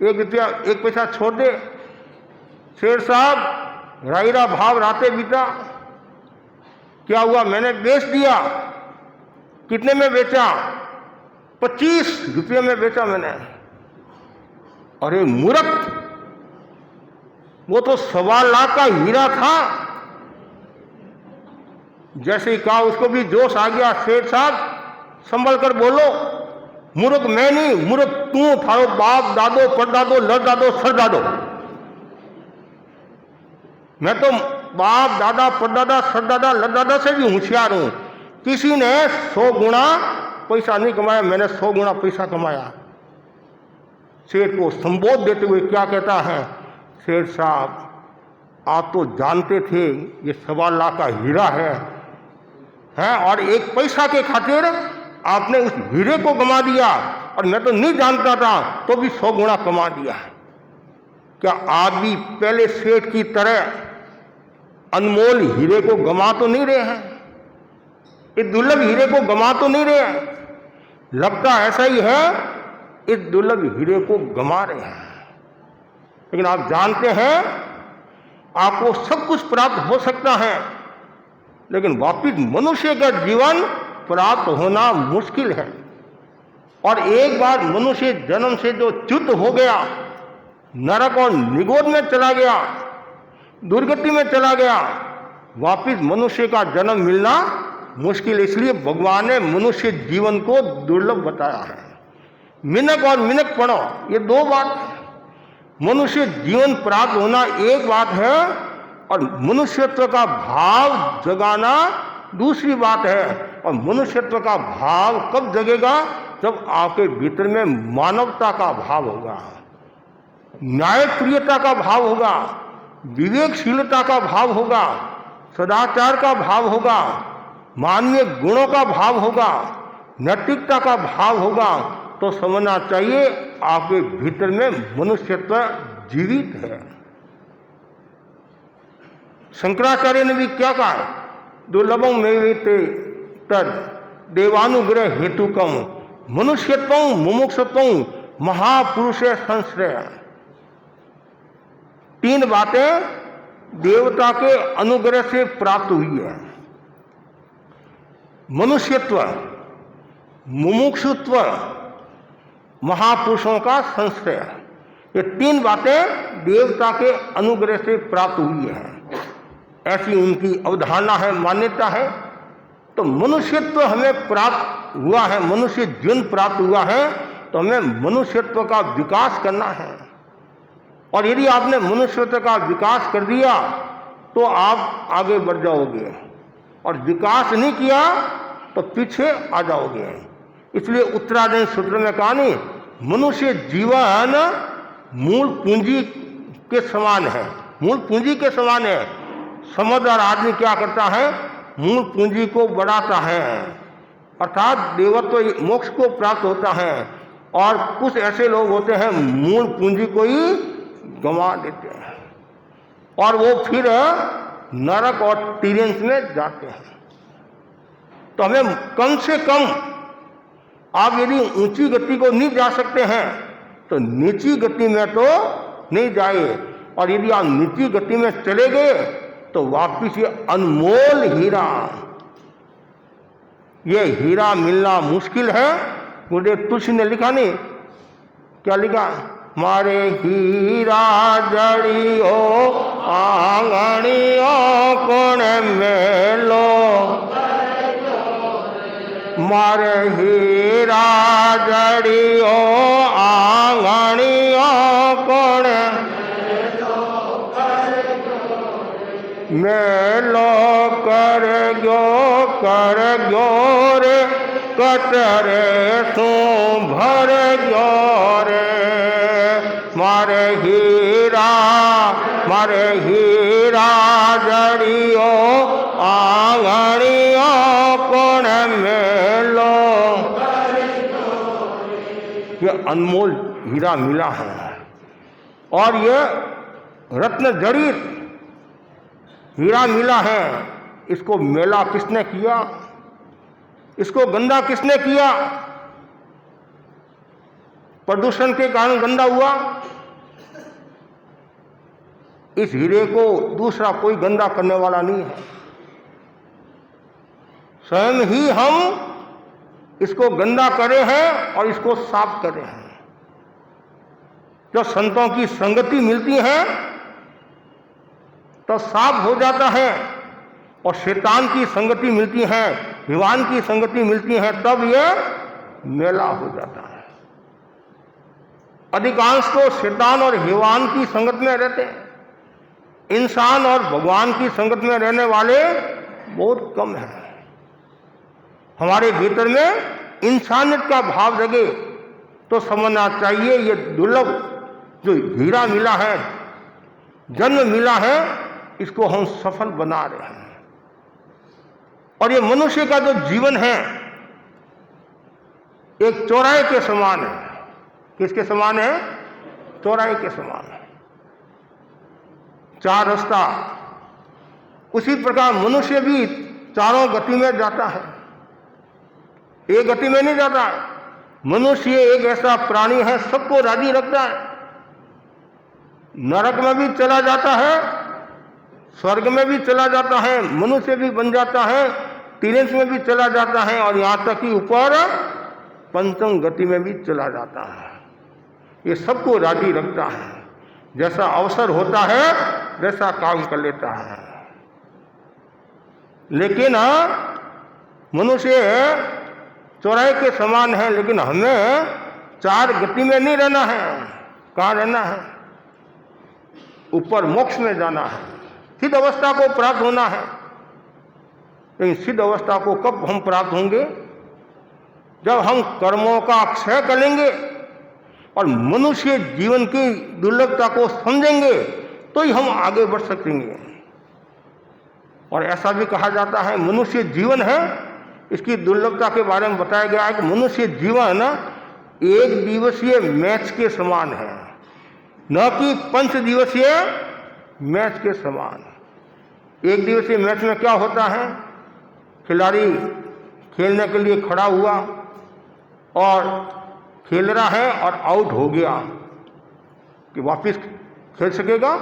1 रुपया 1 पैसा छोड़ दे। सेठ साहब रायरा भाव राते बीता, क्या हुआ? मैंने बेच दिया। कितने में बेचा? 25 रुपये में बेचा मैंने। अरे मूर्ख, वो तो 1.25 लाख का हीरा था। जैसे ही कहा उसको भी जोश आ गया। सेठ साहब संभल कर बोलो, मूर्ख मैं नहीं, मूर्ख तू, थारो बाप दादो परदादो लड़दादो सरदादो। मैं तो बाप दादा परदादा सरदादा लड़दादा से भी होशियार हूं। किसी ने 100 गुना पैसा नहीं कमाया, मैंने 100 गुना पैसा कमाया। सेठ को संबोध देते हुए क्या कहता है? सेठ साहब आप तो जानते थे ये 1.25 लाख का हीरा है, और 1 पैसा के खातिर आपने उस हीरे को गंवा दिया, और मैं तो नहीं जानता था तो भी 100 गुना कमा दिया। क्या आप भी पहले सेठ की तरह अनमोल हीरे को गंवा तो नहीं रहे हैं? इस दुर्लभ हीरे को गंवा तो नहीं रहे हैं? लगता ऐसा ही है, इस दुर्लभ हीरे को गंवा रहे हैं। लेकिन आप जानते हैं आपको सब कुछ प्राप्त हो सकता है, लेकिन वापिस मनुष्य का जीवन प्राप्त होना मुश्किल है। और एक बार मनुष्य जन्म से जो च्युत हो गया, नरक और निगोद में चला गया, दुर्गति में चला गया, वापिस मनुष्य का जन्म मिलना मुश्किल। इसलिए भगवान ने मनुष्य जीवन को दुर्लभ बताया है। मिनक और मिनक पढ़ो, ये 2 बात है। मनुष्य जीवन प्राप्त होना एक बात है और मनुष्यत्व का भाव जगाना दूसरी बात है। और मनुष्यत्व का भाव कब जगेगा? जब आपके भीतर में मानवता का भाव होगा, न्यायप्रियता का भाव होगा, विवेकशीलता का भाव होगा, सदाचार का भाव होगा, मानवीय गुणों का भाव होगा, नैतिकता का भाव होगा, तो समझना चाहिए आपके भीतर में मनुष्यत्व जीवित है। शंकराचार्य ने भी क्या कहा? दुर्लभम मेवेते तद देवानुग्रह हेतुकम मनुष्यत्वं मुमुक्षुत्वं महापुरुषे संश्रय। 3 बातें देवता के अनुग्रह से प्राप्त हुई है। मनुष्यत्व, मुमुक्षुत्व महापुरुषों का संश्रय। ये 3 बातें देवता के अनुग्रह से प्राप्त हुई हैं, ऐसी उनकी अवधारणा है, मान्यता है। तो मनुष्यत्व हमें प्राप्त हुआ है, मनुष्य जीवन प्राप्त हुआ है, तो हमें मनुष्यत्व का विकास करना है। और यदि आपने मनुष्यत्व का विकास कर दिया तो आप आगे बढ़ जाओगे, और विकास नहीं किया तो पीछे आ जाओगे। इसलिए उत्तरायण सूत्र में कहा नहीं, मनुष्य जीवन मूल पूंजी के समान है, मूल पूंजी के समान है। समझदार आदमी क्या करता है, मूल पूंजी को बढ़ाता है, अर्थात देवत्व मोक्ष को प्राप्त होता है। और कुछ ऐसे लोग होते हैं मूल पूंजी को ही गंवा देते हैं, और वो फिर नरक और तिर्यंस में जाते हैं। तो हमें कम से कम, आप यदि ऊंची गति को नहीं जा सकते हैं तो नीची गति में तो नहीं जाए, और यदि आप नीची गति में चले गए तो वापिस ये अनमोल हीरा, ये हीरा मिलना मुश्किल है। मुझे तुलसी ने लिखा नहीं, क्या लिखा, मारे हीरा जड़ियो आंगणियो कोण मेलो, मारे हीरा जड़ियो आंगणियो कोण मेलो, कर गयो रे कतरे सो भर गयो रे, मारे हीरा जड़ियो आंगणियो कोण मेलो। ये अनमोल हीरा मिला है, और ये रत्न जड़ित हीरा मिला है। इसको मेला किसने किया, इसको गंदा किसने किया? प्रदूषण के कारण गंदा हुआ। इस हीरे को दूसरा कोई गंदा करने वाला नहीं है, स्वयं ही हम इसको गंदा करे हैं और इसको साफ करे हैं। जब संतों की संगति मिलती है तो साफ हो जाता है, और शैतान की संगति मिलती है, हिवान की संगति मिलती है, तब यह मेला हो जाता है। अधिकांश तो शैतान और हिवान की संगत में रहते हैं, इंसान और भगवान की संगत में रहने वाले बहुत कम हैं। हमारे भीतर में इंसानियत का भाव जगे तो समझना चाहिए ये दुर्लभ जो हीरा मिला है, जन्म मिला है, इसको हम सफल बना रहे हैं। और ये मनुष्य का जो जीवन है एक चौराहे के समान है। किसके समान है? चौराहे के समान है, 4 रास्ता। उसी प्रकार मनुष्य भी चारों गति में जाता है, एक गति में नहीं जाता है। मनुष्य एक ऐसा प्राणी है सबको राजी रखता है, नरक में भी चला जाता है, स्वर्ग में भी चला जाता है, मनुष्य भी बन जाता है, तिर्यंस में भी चला जाता है, और यहाँ तक कि ऊपर पंचम गति में भी चला जाता है। ये सबको राजी रखता है, जैसा अवसर होता है वैसा काम कर लेता है। लेकिन मनुष्य चौराहे के समान है, लेकिन हमें 4 गति में नहीं रहना है। कहाँ रहना है? ऊपर मोक्ष में जाना है, सिद्ध अवस्था को प्राप्त होना है। लेकिन सिद्ध अवस्था को कब हम प्राप्त होंगे? जब हम कर्मों का क्षय कर लेंगे और मनुष्य जीवन की दुर्लभता को समझेंगे तो ही हम आगे बढ़ सकेंगे। और ऐसा भी कहा जाता है मनुष्य जीवन है, इसकी दुर्लभता के बारे में बताया गया है कि मनुष्य जीवन 1 दिवसीय मैच के समान है, न कि 5 दिवसीय मैच के समान। 1 दिवसीय मैच में क्या होता है? खिलाड़ी खेलने के लिए खड़ा हुआ और खेल रहा है और आउट हो गया, कि वापस खेल सकेगा?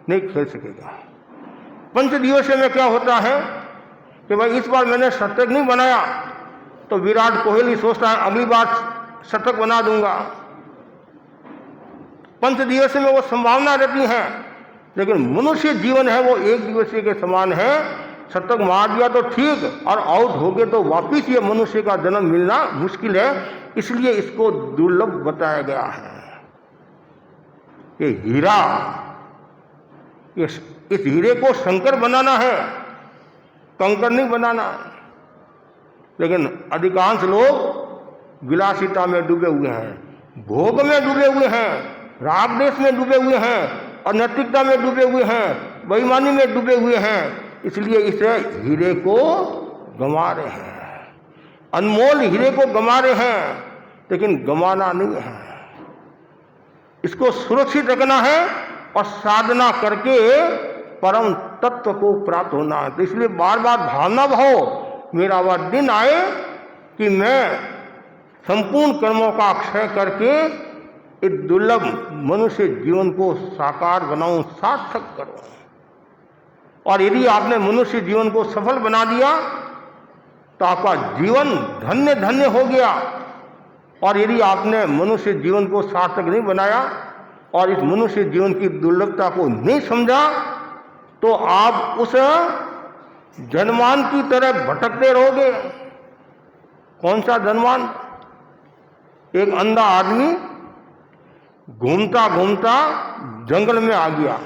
नहीं खेल सकेगा। 5 दिवसीय में क्या होता है कि भाई इस बार मैंने शतक नहीं बनाया, तो विराट कोहली सोचता है अगली बार शतक बना दूंगा। पंच दिवसीय में वो संभावना रहती है, लेकिन मनुष्य जीवन है वो एक दिवसीय के समान है। शतक मार दिया तो ठीक, और आउट हो गए तो वापिस ये मनुष्य का जन्म मिलना मुश्किल है। इसलिए इसको दुर्लभ बताया गया है। ये हीरा, इस हीरे को शंकर बनाना है, कंकर नहीं बनाना। लेकिन अधिकांश लोग विलासिता में डूबे हुए हैं, भोग में डूबे हुए हैं, राग देश में डूबे हुए हैं, अनैतिकता में डूबे हुए हैं, बेईमानी में डूबे हुए हैं। इसलिए इस हीरे को गंवा रहे हैं, अनमोल हीरे को गंवा रहे हैं, लेकिन गंवाना नहीं है, इसको सुरक्षित रखना है और साधना करके परम तत्व को प्राप्त होना है। तो इसलिए बार बार भावना भाव, मेरा वह दिन आए कि मैं संपूर्ण कर्मों का क्षय करके इस दुर्लभ मनुष्य जीवन को साकार बनाऊं, सार्थक करूं। और यदि आपने मनुष्य जीवन को सफल बना दिया तो आपका जीवन धन्य धन्य हो गया। और यदि आपने मनुष्य जीवन को सार्थक नहीं बनाया और इस मनुष्य जीवन की दुर्लभता को नहीं समझा, तो आप उस धनवान की तरह भटकते रहोगे। कौन सा धनवान? एक अंधा आदमी घूमता घूमता जंगल में आ गया,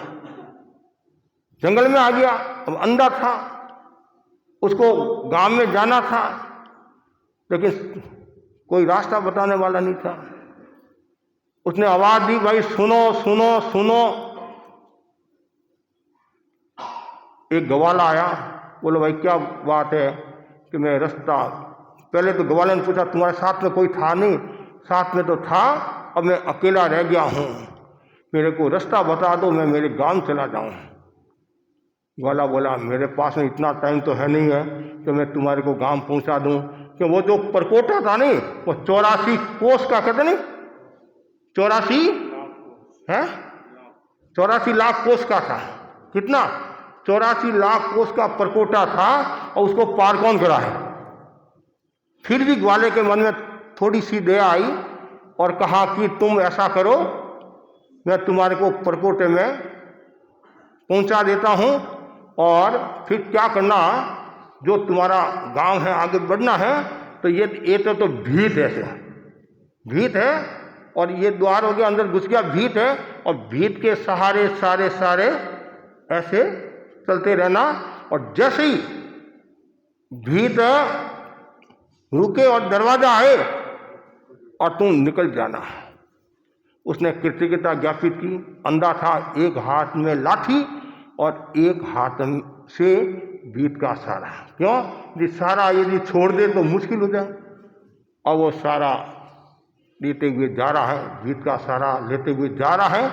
जंगल में आ गया। अब अंधा था, उसको गांव में जाना था, लेकिन कोई रास्ता बताने वाला नहीं था। उसने आवाज दी, भाई सुनो सुनो सुनो। एक गवाला आया, बोलो भाई क्या बात है कि मैं रास्ता, पहले तो गवाले ने पूछा तुम्हारे साथ में कोई था? नहीं, साथ में तो था, अब मैं अकेला रह गया हूं, मेरे को रास्ता बता दो, मैं मेरे गांव चला जाऊं। ग्वाला बोला मेरे पास में इतना टाइम तो है नहीं है कि मैं तुम्हारे को गांव पहुंचा दूं, कि वो जो परकोटा था नहीं, वो 84 कोस का, कहते नहीं 84 है, 84 लाख कोस का था। कितना? 84 लाख कोस का परकोटा था, और उसको पार कौन करा है? फिर भी ग्वाले के मन में थोड़ी सी दया आई और कहा कि तुम ऐसा करो, मैं तुम्हारे को परकोटे में पहुंचा देता हूं, और फिर क्या करना, जो तुम्हारा गांव है आगे बढ़ना है, तो ये तो भीत है, भीत है, और ये द्वार हो गया, अंदर घुस गया, भीत है, और भीत के सहारे सारे सारे ऐसे चलते रहना, और जैसे ही भीत रुके और दरवाजा आए और तुम निकल जाना। उसने कृतज्ञता ज्ञापित की। अंधा था, एक हाथ में लाठी और एक हाथ से भीत का सहारा। क्यों? ये सहारा यदि छोड़ दे तो मुश्किल हो जाए, और वो सहारा लेते हुए जा रहा है, भीत का सहारा लेते हुए जा रहा है।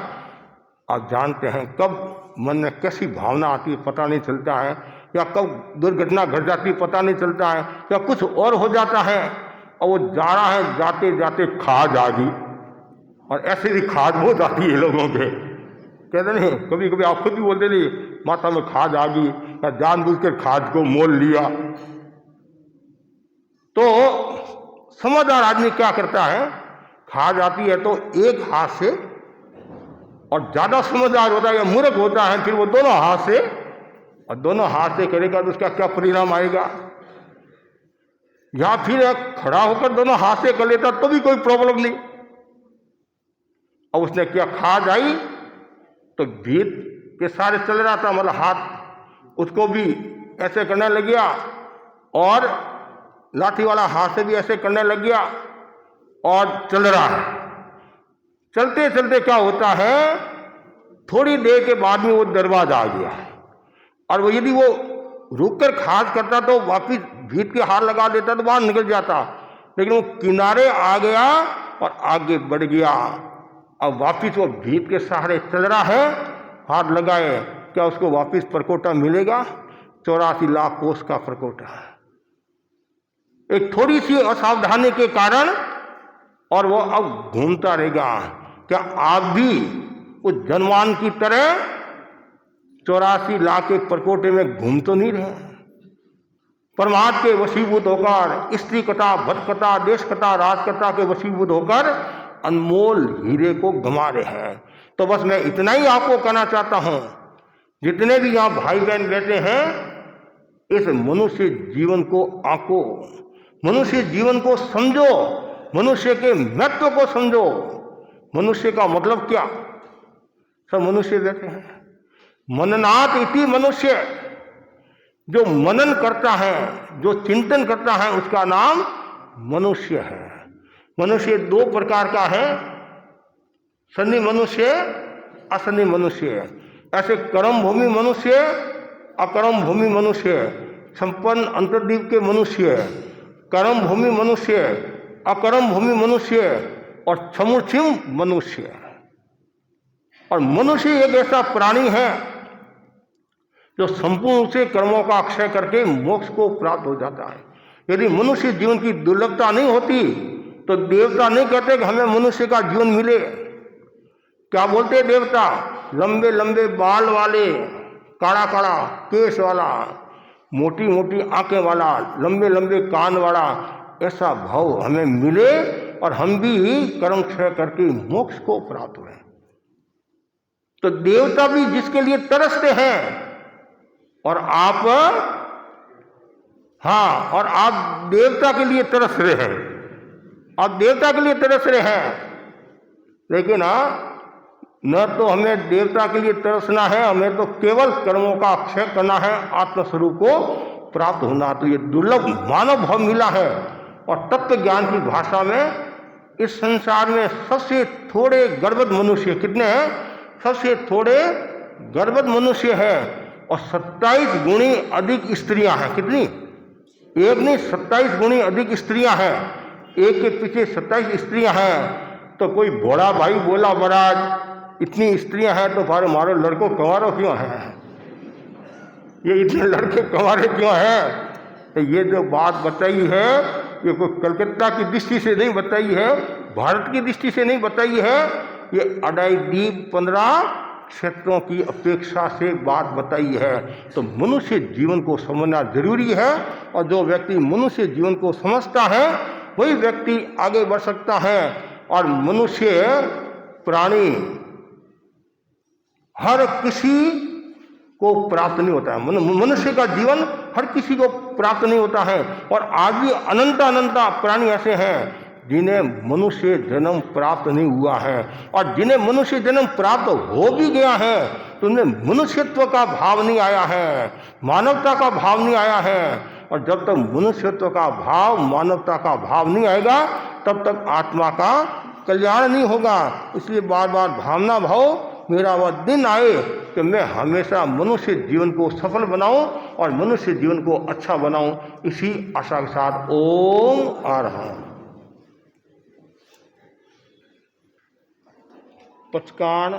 आप जानते हैं कब मन में कैसी भावना आती है पता नहीं चलता है, या कब दुर्घटना घट जाती है पता नहीं चलता है, या कुछ और हो जाता है, और वो जा रहा है, जाते जाते खाद आ गई, और ऐसे भी खाद बहुत आती है लोगों के, कहते नहीं, कभी कभी आप खुद भी बोलते नहीं माथा में खाद आ गई, या जानबूझ कर खाद को मोल लिया। तो समझदार आदमी क्या करता है, खाद आती है तो एक हाथ से, और ज्यादा समझदार होता है या मूर्ख होता है फिर वो दोनों हाथ से, और दोनों हाथ से करेगा तो उसका क्या परिणाम आएगा। या फिर खड़ा होकर दोनों हाथ से कर लेता तो भी कोई प्रॉब्लम नहीं। और उसने क्या, खाद आई तो भीत के सारे चल रहा था, मतलब हाथ उसको भी ऐसे करने लग गया, और लाठी वाला हाथ से भी ऐसे करने लग गया, और चल रहा है। चलते चलते क्या होता है, थोड़ी देर के बाद में वो दरवाजा आ गया, और वो यदि वो रुककर खाद करता तो वापिस भीत के हाथ लगा देता तो बाहर निकल जाता, लेकिन वो किनारे आ गया और आगे बढ़ गया। अब वापिस वो भीत के सहारे चल रहा है, हाथ लगाए, क्या उसको वापिस परकोटा मिलेगा? 84 लाख कोस का परकोटा। एक थोड़ी सी असावधानी के कारण, और वो अब घूमता रहेगा। क्या आप भी उस धनवान की तरह 84 लाख के परकोटे में घूम तो नहीं रहे? परमार्थ के वशीभूत होकर, स्त्री कथा, भट कथा, देश कथा, राज कथा के वशीभूत होकर अनमोल हीरे को गंवा रहे हैं। तो बस मैं इतना ही आपको कहना चाहता हूं, जितने भी यहाँ भाई बहन बैठे हैं, इस मनुष्य जीवन को आंको, मनुष्य जीवन को समझो, मनुष्य के महत्व को समझो। मनुष्य का मतलब क्या? सब मनुष्य बैठे हैं। मननात् इति मनुष्य, जो मनन करता है, जो चिंतन करता है, उसका नाम मनुष्य है। मनुष्य दो प्रकार का है, सन्नी मनुष्य, असन्नी मनुष्य। ऐसे कर्म भूमि मनुष्य, अकर्म भूमि मनुष्य, संपन्न अंतर्दीप के मनुष्य, कर्म भूमि मनुष्य, अकर्म भूमि मनुष्य और समुचिम मनुष्य। और मनुष्य एक ऐसा प्राणी है जो संपूर्ण से कर्मों का अक्षय करके मोक्ष को प्राप्त हो जाता है। यदि मनुष्य जीवन की दुर्लभता नहीं होती तो देवता नहीं कहते कि हमें मनुष्य का जीवन मिले। क्या बोलते देवता? लंबे लंबे बाल वाले, काड़ा काड़ा केस वाला, मोटी मोटी आंखें वाला, लंबे लंबे कान वाला, ऐसा भाव हमें मिले और हम भी कर्म क्षय करके मोक्ष को प्राप्त हुए। तो देवता भी जिसके लिए तरसते हैं, और आप, हाँ, और आप देवता के लिए तरस रहे हैं, आप देवता के लिए तरस रहे हैं। लेकिन न तो हमें देवता के लिए तरसना है, हमें तो केवल कर्मों का अक्षय करना है, आत्मस्वरूप को प्राप्त होना। तो ये दुर्लभ मानव भाव मिला है। और तत्व ज्ञान की भाषा में इस संसार में सबसे थोड़े गर्भवत मनुष्य कितने हैं? सबसे थोड़े गर्भवत मनुष्य है और 27 गुणी अधिक स्त्रियां हैं। कितनी? एक नहीं, 27 गुणी अधिक स्त्रियां हैं। एक के पीछे 27 स्त्रियां हैं। तो कोई बड़ा भाई बोला, महाराज इतनी स्त्रियां हैं तो भाई हमारे लड़कों कंवारों क्यों हैं? ये इतने लड़के कंवारे क्यों हैं? तो ये जो बात बताई है, ये कोई कलकत्ता की दृष्टि से नहीं बताई है, भारत की दृष्टि से नहीं बताई है, ये अडाई द्वीप 15 क्षेत्रों की अपेक्षा से बात बताई है। तो मनुष्य जीवन को समझना जरूरी है। और जो व्यक्ति मनुष्य जीवन को समझता है वही व्यक्ति आगे बढ़ सकता है। और मनुष्य प्राणी हर किसी को प्राप्त नहीं होता है। मनुष्य का जीवन हर किसी को प्राप्त नहीं होता है। और आज भी अनंत प्राणी ऐसे हैं जिन्हें मनुष्य जन्म प्राप्त नहीं हुआ है। और जिन्हें मनुष्य जन्म प्राप्त हो भी गया है तो उनमें मनुष्यत्व का भाव नहीं आया है, मानवता का भाव नहीं आया है। और जब तक मनुष्यत्व का भाव, मानवता का भाव नहीं आएगा तब तक आत्मा का कल्याण नहीं होगा। इसलिए बार बार भावना भाव मेरा वह दिन आए कि मैं हमेशा मनुष्य जीवन को सफल बनाऊं और मनुष्य जीवन को अच्छा बनाऊं। इसी आशा के साथ ओम आरहम। पचकान